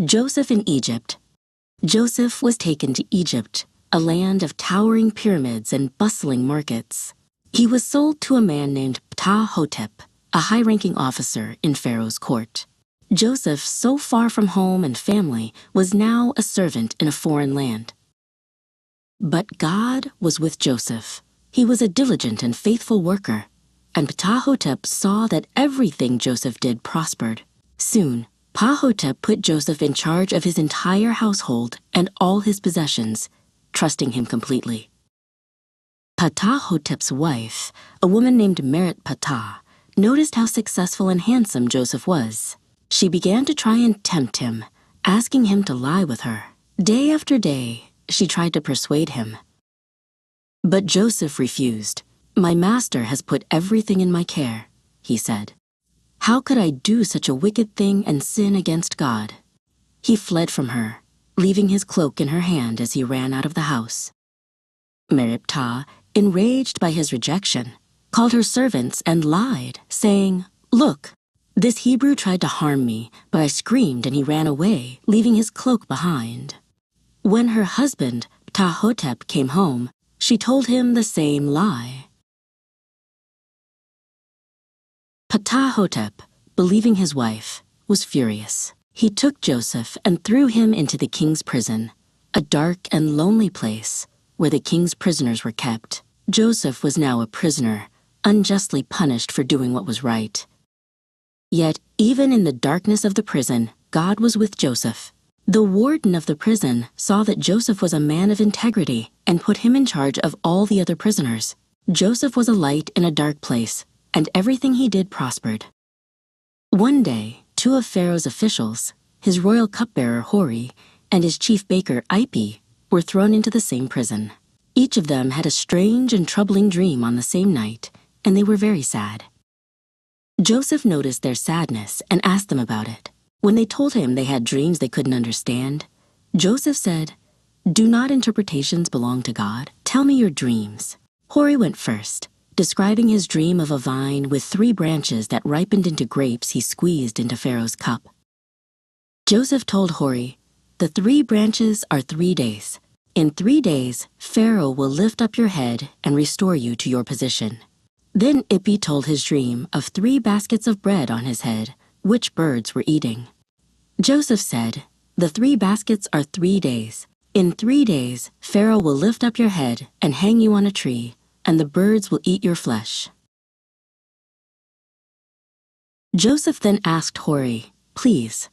Joseph in Egypt. Joseph was taken to Egypt, a land of towering pyramids and bustling markets. He was sold to a man named Ptah-hotep, a high-ranking officer in Pharaoh's court. Joseph, so far from home and family, was now a servant in a foreign land. But God was with Joseph. He was a diligent and faithful worker, and Ptah-hotep saw that everything Joseph did prospered. Soon, Ptah-hotep put Joseph in charge of his entire household and all his possessions, trusting him completely. Ptah-hotep's wife, a woman named Ptah, noticed how successful and handsome Joseph was. She began to try and tempt him, asking him to lie with her. Day after day, she tried to persuade him. But Joseph refused. "My master has put everything in my care," he said. "How could I do such a wicked thing and sin against God?" He fled from her, leaving his cloak in her hand as he ran out of the house. Ptah, enraged by his rejection, called her servants and lied, saying, "Look, this Hebrew tried to harm me, but I screamed and he ran away, leaving his cloak behind." When her husband, Ptah-hotep, came home, she told him the same lie. Ptah-hotep, believing his wife, was furious. He took Joseph and threw him into the king's prison, a dark and lonely place where the king's prisoners were kept. Joseph was now a prisoner, unjustly punished for doing what was right. Yet, even in the darkness of the prison, God was with Joseph. The warden of the prison saw that Joseph was a man of integrity and put him in charge of all the other prisoners. Joseph was a light in a dark place, and everything he did prospered. One day, two of Pharaoh's officials, his royal cupbearer Hori and his chief baker Ipi, were thrown into the same prison. Each of them had a strange and troubling dream on the same night, and they were very sad. Joseph noticed their sadness and asked them about it. When they told him they had dreams they couldn't understand, Joseph said, "Do not interpretations belong to God? Tell me your dreams." Hori went first, describing his dream of a vine with 3 branches that ripened into grapes he squeezed into Pharaoh's cup. Joseph told Hori, "The 3 branches are 3 days. In 3 days, Pharaoh will lift up your head and restore you to your position." Then Ipi told his dream of 3 baskets of bread on his head, which birds were eating. Joseph said, "The 3 baskets are 3 days. In 3 days, Pharaoh will lift up your head and hang you on a tree, and the birds will eat your flesh." Joseph then asked Hori, "Please,